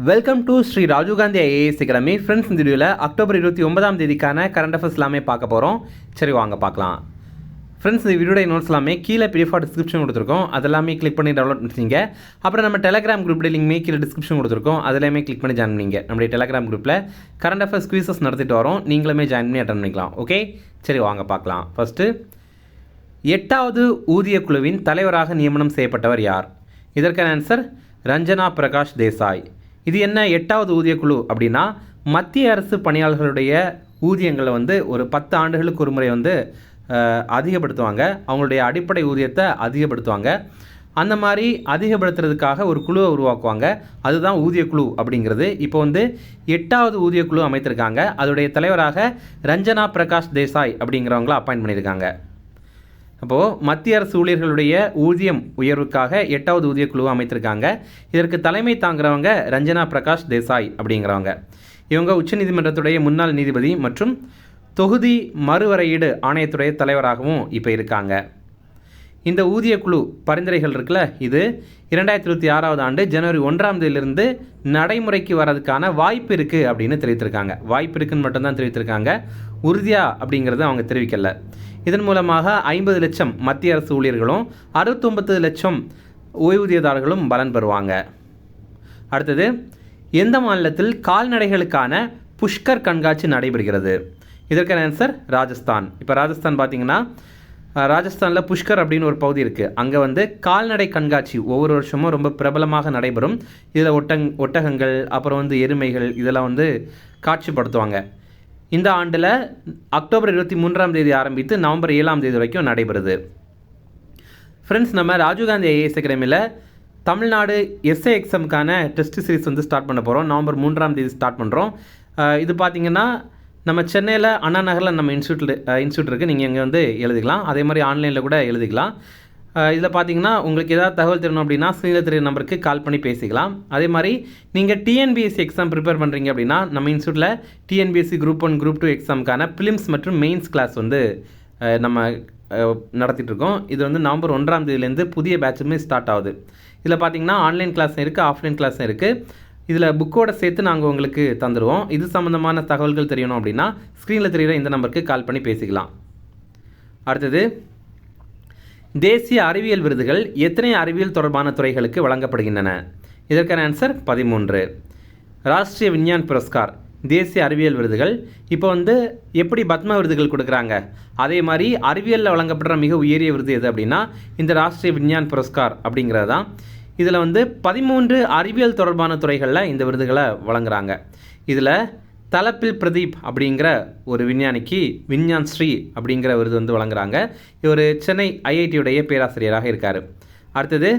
Welcome to Shri Rajiv Gandhi IAS academy. Friends, இந்த வீடியோவில் October 29ஆம் தேதிக்கான கரண்ட் அஃபேர்ஸ் எல்லாமே பார்க்க போகிறோம். சரி, வாங்க பார்க்கலாம். ஃப்ரெண்ட்ஸ், இந்த வீடியோட நோட்ஸ் எல்லாமே கீழே பிடிஎஃப் டிஸ்கிரிப்ஷன் கொடுத்துருக்கோம். அதெல்லாமே கிளிக் பண்ணி டவுன்லோட் பண்ணிங்க. அப்புறம் நம்ம டெலிகிராம் குரூப் லிங்க்மே கீழே டிஸ்கிரிப்ஷன் கொடுத்துருக்கோம். அதெல்லாமே கிளிக் பண்ணி ஜாயின் பண்ணிங்க. நம்மளுடைய டெலிகிராம் குரூப்பில் கரண்ட் அஃபேர்ஸ் குவிசஸ் நடத்திட்டு வரோம். நீங்களுமே ஜாயின் பண்ணி அட்டன் பண்ணிக்கலாம். ஓகே, சரி வாங்க பார்க்கலாம். ஃபஸ்ட்டு, 8வது ஊதிய குழுவின் தலைவராக நியமனம் செய்யப்பட்டவர் யார்? இதற்கான ஆன்சர் ரஞ்சனா பிரகாஷ் தேசாய். இது என்ன 8வது ஊதிய குழு அப்படின்னா, மத்திய அரசு பணியாளர்களுடைய ஊதியங்களை ஒரு 10 ஆண்டுகளுக்கு ஒரு முறை அதிகப்படுத்துவாங்க. அவங்களுடைய அடிப்படை ஊதியத்தை அதிகப்படுத்துவாங்க. அந்த மாதிரி அதிகப்படுத்துறதுக்காக ஒரு குழுவை உருவாக்குவாங்க. அதுதான் ஊதிய குழு அப்படிங்கிறது. இப்போ 8வது ஊதிய குழு அமைத்திருக்காங்க. அதோடைய தலைவராக ரஞ்சனா பிரகாஷ் தேசாய் அப்படிங்கிறவங்கள அப்பாயின்ட் பண்ணியிருக்காங்க. அப்போது மத்திய அரசு ஊழியர்களுடைய ஊதியம் உயர்வுக்காக 8வது ஊதிய குழுவை அமைத்திருக்காங்க. இதற்கு தலைமை தாங்குறவங்க ரஞ்சனா பிரகாஷ் தேசாய் அப்படிங்கிறவங்க. இவங்க உச்சநீதிமன்றத்துடைய முன்னாள் நீதிபதி மற்றும் தொகுதி மறுவரையீடு ஆணையத்துடைய தலைவராகவும் இப்போ இருக்காங்க. இந்த ஊதிய குழு பரிந்துரைகள் இருக்குல்ல, இது 2026ஆவது ஆண்டு ஜனவரி 1ஆம் தேதியிலிருந்து நடைமுறைக்கு வர்றதுக்கான வாய்ப்பு இருக்குது அப்படின்னு தெரிவித்திருக்காங்க. வாய்ப்பு இருக்குன்னு மட்டும்தான் தெரிவித்திருக்காங்க. உறுதியா அப்படிங்கிறது அவங்க தெரிவிக்கல. இதன் மூலமாக 50 லட்சம் மத்திய அரசு ஊழியர்களும் 69 லட்சம் ஓய்வூதியதாரர்களும் பலன் பெறுவாங்க. அடுத்தது, எந்த மாநிலத்தில் கால்நடைகளுக்கான புஷ்கர் கண்காட்சி நடைபெறுகிறது? இதற்கான ஆன்சர் ராஜஸ்தான். இப்போ ராஜஸ்தான் பார்த்தீங்கன்னா, ராஜஸ்தானில் புஷ்கர் அப்படின்னு ஒரு பகுதி இருக்குது. அங்கே கால்நடை கண்காட்சி ஒவ்வொரு வருஷமும் ரொம்ப பிரபலமாக நடைபெறும். இதில் ஒட்டகங்கள் அப்புறம் எருமைகள் இதெல்லாம் காட்சிப்படுத்துவாங்க. இந்த ஆண்டில் அக்டோபர் 23ஆம் தேதி ஆரம்பித்து நவம்பர் 7ஆம் தேதி வரைக்கும் நடைபெறுது. ஃப்ரெண்ட்ஸ், நம்ம ராஜீவ்காந்தி ஐஏஎஸ் அகாடமியில் Tamil Nadu S A எக்ஸாமுக்கான test series start பண்ண போகிறோம். நவம்பர் 3ஆம் தேதி ஸ்டார்ட் பண்ணுறோம். இது பார்த்திங்கன்னா நம்ம சென்னையில் அண்ணா நகரில் நம்ம இன்ஸ்டியூட் இருக்குது. நீங்கள் இங்கே எழுதிக்கலாம். அதே மாதிரி ஆன்லைனில் கூட எழுதிக்கலாம். இதில் பார்த்தீங்கன்னா உங்களுக்கு ஏதாவது தகவல் தெரியணும் அப்படின்னா ஸ்க்ரீனில் தெரிய நம்பருக்கு கால் பண்ணி பேசிக்கலாம். அதே மாதிரி நீங்கள் டிஎன்பிஎஸ்சி எக்ஸாம் ப்ரிப்பேர் பண்ணுறீங்க அப்படின்னா நம்ம இன்ஸ்டியூட்டில் டிஎன்பிஎஸ்சி குரூப் 1 குரூப் 2 எக்ஸாமுக்கான பிலிம்ஸ் மற்றும் மெயின்ஸ் கிளாஸ் நம்ம நடத்திட்டுருக்கோம். இது நவம்பர் 1ஆம் தேதியிலேருந்து புதிய பேட்சுமே ஸ்டார்ட் ஆகுது. இதில் பார்த்தீங்கன்னா ஆன்லைன் கிளாஸும் இருக்குது, ஆஃப்லைன் கிளாஸும் இருக்குது. இதில் புக்கோட சேர்த்து நாங்கள் உங்களுக்கு தந்துடுவோம். இது சம்மந்தமான தகவல்கள் தெரியணும் அப்படின்னா ஸ்க்ரீனில் தெரிகிற இந்த நம்பருக்கு கால் பண்ணி பேசிக்கலாம். அடுத்தது, தேசிய அறிவியல் விருதுகள் எத்தனை அறிவியல் தொடர்பான துறைகளுக்கு வழங்கப்படுகின்றன? இதற்கான ஆன்சர் 13. ராஷ்ட்ரிய விஞ்ஞான் புரஸ்கார் தேசிய அறிவியல் விருதுகள். இப்போ எப்படி பத்ம விருதுகள் கொடுக்குறாங்க, அதே மாதிரி அறிவியலில் வழங்கப்படுற மிக உயரிய விருது எது அப்படின்னா இந்த ராஷ்ட்ரிய விஞ்ஞான் புரஸ்கார் அப்படிங்கிறது தான். இதில் 13 அறிவியல் தொடர்பான துறைகளில் இந்த விருதுகளை வழங்குறாங்க. இதில் தலப்பில் பிரதீப் அப்படிங்கிற ஒரு விஞ்ஞானிக்கு விஞ்ஞான் ஸ்ரீ அப்படிங்கிற விருது வழங்குறாங்க. இவர் சென்னை ஐஐடியுடைய பேராசிரியராக இருக்கார். அடுத்தது,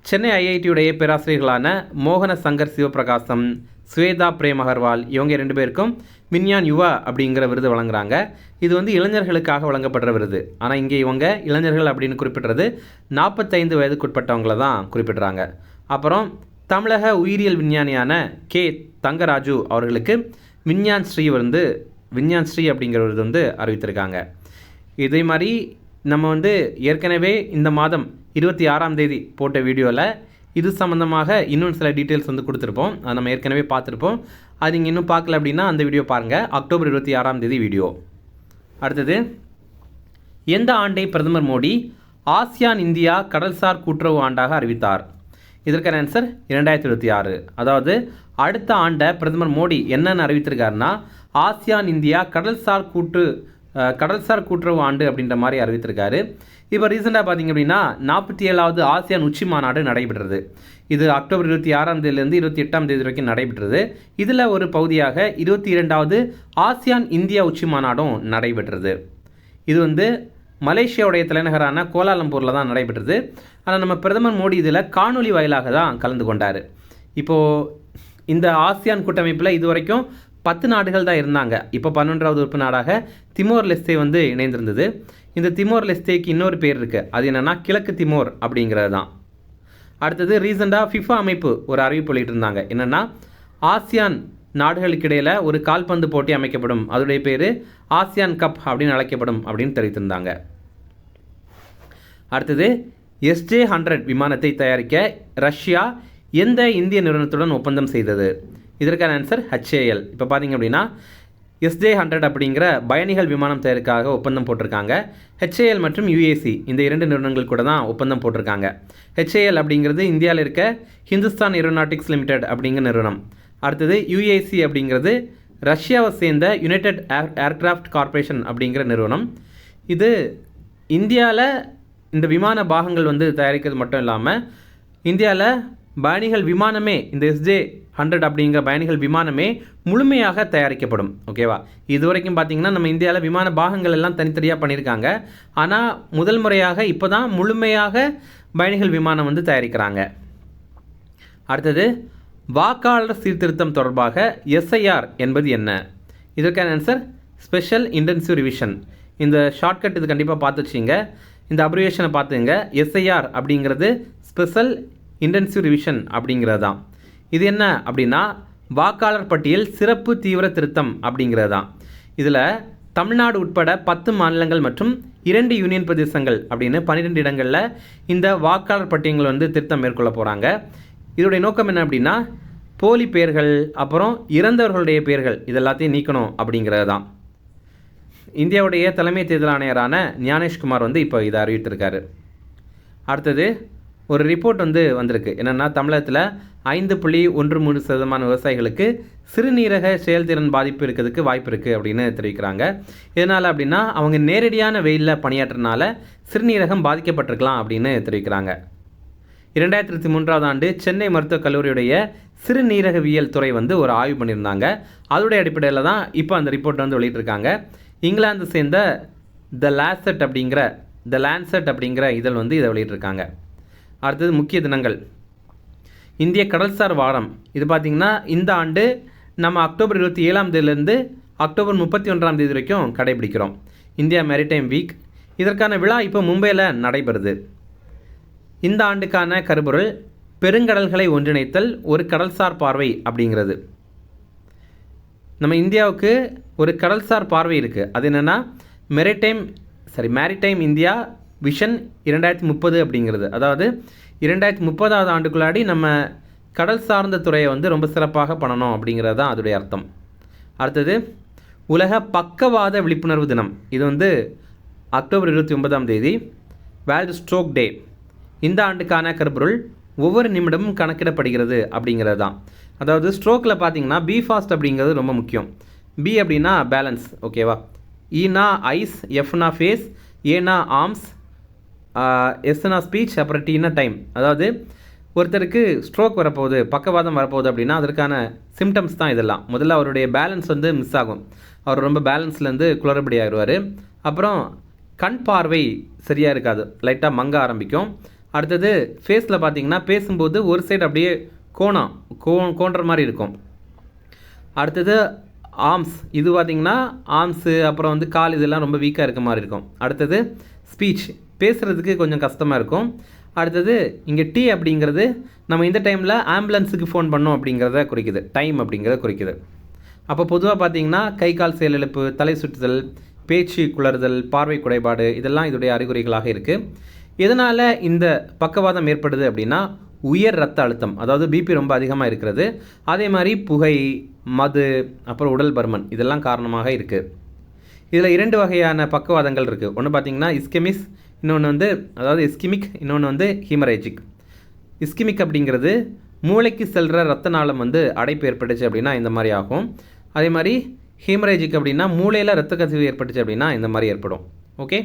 சென்னை ஐஐடியுடைய பேராசிரியர்களான மோகன சங்கர் சிவபிரகாசம், ஸ்வேதா பிரேம் அகர்வால், இவங்க 2 பேருக்கும் விஞ்ஞான் யுவா அப்படிங்கிற விருது வழங்குறாங்க. இது இளைஞர்களுக்காக வழங்கப்படுற விருது. ஆனால் இங்கே இவங்க இளைஞர்கள் அப்படின்னு குறிப்பிட்றது 45 வயதுக்குட்பட்டவங்கள தான் குறிப்பிட்றாங்க. அப்புறம் தமிழக உயிரியல் விஞ்ஞானியான கே தங்கராஜு அவர்களுக்கு விஞ்ஞான் ஸ்ரீ அப்படிங்கிற விருது அறிவித்திருக்காங்க. இதே மாதிரி நம்ம ஏற்கனவே இந்த மாதம் 26ஆம் தேதி போட்ட வீடியோவில் இது சம்மந்தமாக இன்னும் சில டீட்டெயில்ஸ் கொடுத்துருப்போம். அதை நம்ம ஏற்கனவே பார்த்துருப்போம். அது நீங்கள் இன்னும் பார்க்கல அப்படின்னா அந்த வீடியோ பாருங்கள். அக்டோபர் 26ஆம் தேதி வீடியோ. அடுத்தது, எந்த ஆண்டை பிரதமர் மோடி ஆசியான் இந்தியா கடல்சார் கூட்டுறவு ஆண்டாக அறிவித்தார்? இதற்கான ஆன்சர் 2026. அதாவது அடுத்த ஆண்டை பிரதமர் மோடி என்னென்னு அறிவித்திருக்காருன்னா ஆசியான் இந்தியா கடல்சார் கூட்டுறவு ஆண்டு அப்படின்ற மாதிரி அறிவித்திருக்காரு. இப்போ ரீசெண்டாக பார்த்தீங்க அப்படின்னா 47வது ஆசியான் உச்சி மாநாடு நடைபெற்றது. இது அக்டோபர் 26ஆம் தேதியிலேருந்து 28ஆம் தேதி வரைக்கும் நடைபெற்றது. இதில் ஒரு பகுதியாக 22வது ஆசியான் இந்தியா உச்சி மாநாடும் நடைபெற்றது. இது மலேசியாவுடைய தலைநகரான கோலாலம்பூரில் தான் நடைபெற்றது. ஆனால் நம்ம பிரதமர் மோடி இதில் காணொலி வாயிலாக தான் கலந்து கொண்டார். இப்போது இந்த ஆசியான் கூட்டமைப்பில் இது வரைக்கும் 10 நாடுகள் தான் இருந்தாங்க. இப்போ 11வது உறுப்பு நாடாக திமோர் லெஸ்தே இணைந்திருந்தது. இந்த திமோர் லெஸ்தேக்கு இன்னொரு பேர் இருக்குது. அது என்னென்னா கிழக்கு திமோர் அப்படிங்கிறது தான். அடுத்தது, ரீசெண்டாக ஃபிஃபா அமைப்பு ஒரு அறிவிப்பு வெளியிட்டிருந்தாங்க. என்னென்னா ஆசியான் நாடுகளுக்கு இடையில் ஒரு கால்பந்து போட்டி அமைக்கப்படும், அதோடைய பேர் ஆசியான் கப் அப்படின்னு அழைக்கப்படும் அப்படின்னு தெரிவித்திருந்தாங்க. அடுத்தது, SJ-100 விமானத்தை தயாரிக்க ரஷ்யா எந்த இந்திய நிறுவனத்துடன் ஒப்பந்தம் செய்தது? இதற்கான ஆன்சர் HAL. இப்போ பார்த்தீங்க அப்படின்னா SJ-100 அப்படிங்கிற பயணிகள் விமானம் தயாரிக்காக ஒப்பந்தம் போட்டிருக்காங்க. HAL மற்றும் UAC இந்த 2 நிறுவனங்கள் கூட தான் ஒப்பந்தம் போட்டிருக்காங்க. HAL அப்படிங்கிறது இந்தியாவில் இருக்க ஹிந்துஸ்தான் ஏரோநாட்டிக்ஸ் லிமிடெட் அப்படிங்கிற நிறுவனம். அடுத்தது UAC அப்படிங்கிறது ரஷ்யாவை சேர்ந்த யுனைடெட் ஏர்கிராஃப்ட் கார்ப்பரேஷன் அப்படிங்கிற நிறுவனம். இது இந்தியாவில் இந்த விமான பாகங்கள் வந்து தயாரிக்கிறது மட்டும் இல்லாமல் இந்தியாவில் பயணிகள் விமானமே, இந்த SJ-100 அப்படிங்கிற பயணிகள் விமானமே முழுமையாக தயாரிக்கப்படும். ஓகேவா? இது வரைக்கும் பார்த்தீங்கன்னா நம்ம இந்தியாவில் விமான பாகங்கள் எல்லாம் தனித்தனியாக பண்ணியிருக்காங்க. ஆனால் முதல் முறையாக இப்போ தான் முழுமையாக பயணிகள் விமானம் வந்து தயாரிக்கிறாங்க. அடுத்தது, வாக்காளர் சீர்திருத்தம் தொடர்பாக SIR என்பது என்ன? இதற்கான ஆன்சர் ஸ்பெஷல் இன்டென்சிவ் ரிவிஷன். இந்த ஷார்ட்கட் இது கண்டிப்பாக பார்த்து வச்சிங்க. இந்த அப்ரிவேஷனை பார்த்துங்க. SIR அப்படிங்கிறது ஸ்பெஷல் இன்டென்சிவ் ரிவிஷன் அப்படிங்கிறது தான். இது என்ன அப்படின்னா வாக்காளர் பட்டியல் சிறப்பு தீவிர திருத்தம் அப்படிங்கிறது தான். இதில் தமிழ்நாடு உட்பட 10 மாநிலங்கள் மற்றும் 2 யூனியன் பிரதேசங்கள் அப்படின்னு 12 இடங்களில் இந்த வாக்காளர் பட்டியல்கள் வந்து திருத்தம் மேற்கொள்ள போகிறாங்க. இதோடைய நோக்கம் என்ன அப்படின்னா போலி பெயர்கள், அப்புறம் இறந்தவர்களுடைய பெயர்கள் இதெல்லாத்தையும் நீக்கணும் அப்படிங்கிறது தான். இந்தியாவுடைய தலைமை தேர்தல் ஆணையரான ஞானேஷ்குமார் வந்து இப்போ இதை அறிவித்திருக்காரு. அடுத்தது, ஒரு ரிப்போர்ட் வந்து வந்திருக்கு. என்னென்னா தமிழகத்தில் 5.13% விவசாயிகளுக்கு சிறுநீரக செயல்திறன் பாதிப்பு இருக்கிறதுக்கு வாய்ப்பு இருக்குது அப்படின்னு தெரிவிக்கிறாங்க. இதனால் அப்படின்னா அவங்க நேரடியான வெயிலில் பணியாற்றுறதுனால சிறுநீரகம் பாதிக்கப்பட்டிருக்கலாம் அப்படின்னு தெரிவிக்கிறாங்க. 2003ஆம் ஆண்டு சென்னை மருத்துவக் கல்லூரியுடைய சிறுநீரகவியல் துறை வந்து ஒரு ஆய்வு பண்ணியிருந்தாங்க. அதோடைய அடிப்படையில் தான் இப்போ அந்த ரிப்போர்ட் வந்து வெளியிட்டிருக்காங்க. இங்கிலாந்து சேர்ந்த த லான்செட் அப்படிங்கிற இதழ் வந்து இதை வெளியிட்டிருக்காங்க. அடுத்தது, முக்கிய தினங்கள். இந்திய கடல்சார் வாரம். இது பார்த்திங்கன்னா இந்த ஆண்டு நம்ம அக்டோபர் 27ஆம் தேதியிலேருந்து அக்டோபர் 31ஆம் தேதி வரைக்கும் கடைபிடிக்கிறோம். India maritime week. இதற்கான விழா இப்போ மும்பையில் நடைபெறுது. இந்த ஆண்டுக்கான கருப்பொருள் பெருங்கடல்களை ஒன்றிணைத்தல் ஒரு கடல்சார் பார்வை அப்படிங்கிறது. நம்ம இந்தியாவுக்கு ஒரு கடல்சார் பார்வை இருக்குது. அது என்னென்னா மேரிடைம் இந்தியா விஷன் 2030 அப்படிங்கிறது. அதாவது 2030ஆவது ஆண்டுக்குள்ளாடி நம்ம கடல் சார்ந்த துறையை வந்து ரொம்ப சிறப்பாக பண்ணணும் அப்படிங்கிறது தான் அதோடைய அர்த்தம். அடுத்தது, உலக பக்கவாத விழிப்புணர்வு தினம். இது வந்து அக்டோபர் 29ஆம் தேதி வேர்ல்டு ஸ்ட்ரோக் டே. இந்த ஆண்டுக்கான கருப்பொருள் ஒவ்வொரு நிமிடமும் கணக்கிடப்படுகிறது அப்படிங்கிறது தான். அதாவது ஸ்ட்ரோக்கில் பார்த்தீங்கன்னா பி ஃபாஸ்ட் அப்படிங்கிறது ரொம்ப முக்கியம். பி அப்படின்னா பேலன்ஸ். ஓகேவா? ஈனா ஐஸ், எஃப்னா ஃபேஸ், ஏனா ஆர்ம்ஸ், எஸ்னா ஸ்பீச், அப்புறம் டீனா டைம். அதாவது ஒருத்தருக்கு ஸ்ட்ரோக் வரப்போகுது, பக்கவாதம் வரப்போகுது அப்படின்னா அதற்கான சிம்டம்ஸ் தான் இதெல்லாம். முதல்ல அவருடைய பேலன்ஸ் வந்து மிஸ் ஆகும். அவர் ரொம்ப பேலன்ஸ்லேருந்து குளறுபடி ஆகிடுவார். அப்புறம் கண் பார்வை சரியாக இருக்காது, லைட்டாக மங்க ஆரம்பிக்கும். அடுத்தது, ஃபேஸில் பார்த்தீங்கன்னா பேசும்போது ஒரு சைடு அப்படியே கோன்ற மாதிரி இருக்கும். அடுத்தது ஆர்ம்ஸ். இது பார்த்திங்கன்னா ஆர்ம்ஸு, அப்புறம் வந்து கால், இதெல்லாம் ரொம்ப வீக்காக இருக்க மாதிரி இருக்கும். அடுத்தது ஸ்பீச், பேசுகிறதுக்கு கொஞ்சம் கஷ்டமாக இருக்கும். அடுத்தது இங்கே டி அப்படிங்கிறது நம்ம இந்த டைமில் ஆம்புலன்ஸுக்கு ஃபோன் பண்ணோம் அப்படிங்கிறத குறிக்குது, டைம் அப்படிங்கிறத குறிக்குது. அப்போ பொதுவாக பார்த்திங்கன்னா கை கால் செயலிழப்பு, தலை சுற்றுதல், பேச்சு குளறுதல், பார்வை குறைபாடு இதெல்லாம் இதோடைய அறிகுறிகளாக இருக்குது. எதனால் இந்த பக்கவாதம் ஏற்படுது அப்படின்னா உயர் ரத்த அழுத்தம், அதாவது பிபி ரொம்ப அதிகமாக இருக்கிறது. அதே மாதிரி புகை, மது, அப்புறம் உடல் பருமன் இதெல்லாம் காரணமாக இருக்குது. இதில் 2 வகையான பக்கவாதங்கள் இருக்குது. ஒன்று பார்த்திங்கன்னா இஸ்கெமிக், இன்னொன்று வந்து ஹீமரேஜிக். இஸ்கெமிக் அப்படிங்கிறது மூளைக்கு செல்கிற ரத்த நாளம் வந்து அடைப்பு ஏற்பட்டுச்சு அப்படின்னா இந்த மாதிரி ஆகும். அதே மாதிரி ஹீமரேஜிக் அப்படின்னா மூளையில் ரத்த கசிவு ஏற்பட்டுச்சு அப்படின்னா இந்த மாதிரி ஏற்படும். ஓகே,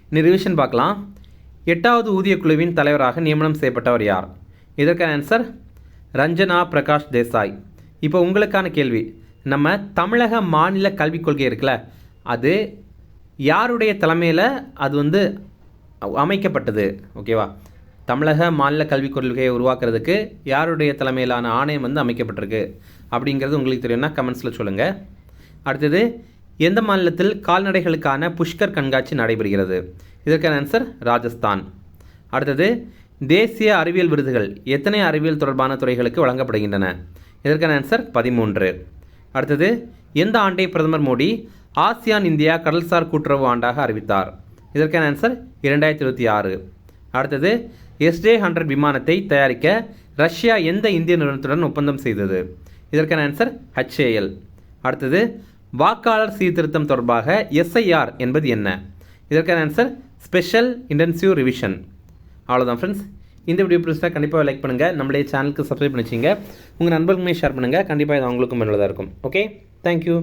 இன்னும் ரிவிஷன் பார்க்கலாம். 8வது ஊதிய குழுவின் தலைவராக நியமனம் செய்யப்பட்டவர் யார்? இதற்கான ஆன்சர் ரஞ்சனா பிரகாஷ் தேசாய். இப்போ உங்களுக்கான கேள்வி, நம்ம தமிழக மாநில கல்விக் கொள்கை இருக்குல்ல, அது யாருடைய தலைமையில் அது வந்து அமைக்கப்பட்டது? ஓகேவா? தமிழக மாநில கல்விக் கொள்கையை உருவாக்குறதுக்கு யாருடைய தலைமையிலான ஆணையம் வந்து அமைக்கப்பட்டிருக்கு அப்படிங்கிறது உங்களுக்கு தெரியும்னா கமெண்ட்ஸில் சொல்லுங்கள். அடுத்தது, எந்த மாநிலத்தில் கால்நடைகளுக்கான புஷ்கர் கண்காட்சி நடைபெறுகிறது? இதற்கான ஆன்சர் ராஜஸ்தான். அடுத்தது, தேசிய அறிவியல் விருதுகள் எத்தனை அறிவியல் தொடர்பான துறைகளுக்கு வழங்கப்படுகின்றன? இதற்கான ஆன்சர் 13. அடுத்தது, எந்த ஆண்டை பிரதமர் மோடி ஆசியான் இந்தியா கடல்சார் கூட்டுறவு ஆண்டாக அறிவித்தார்? இதற்கான ஆன்சர் 2026. அடுத்தது, SJ-100 விமானத்தை தயாரிக்க ரஷ்யா எந்த இந்திய நிறுவனத்துடன் ஒப்பந்தம் செய்தது? இதற்கான ஆன்சர் HAL. அடுத்தது வாக்காளர் சீர்திருத்தம் தொடர்பாக SIR என்பது என்ன? இதற்கான ஆன்சர் ஸ்பெஷல் இன்டென்சிவ் ரிவிஷன். அவ்வளோதான் ஃப்ரெண்ட்ஸ். இந்த வீடியோ பிடிச்சா கண்டிப்பாக லைக் பண்ணுங்கள், நம்மளே சேனலுக்கு சப்ஸ்கிரைப் பண்ணி வச்சிங்க, உங்கள் நண்பர்களுமே ஷேர் பண்ணுங்கள். கண்டிப்பாக இது அவங்களுக்கும் பயனுள்ளதாக இருக்கும். Okay, thank you.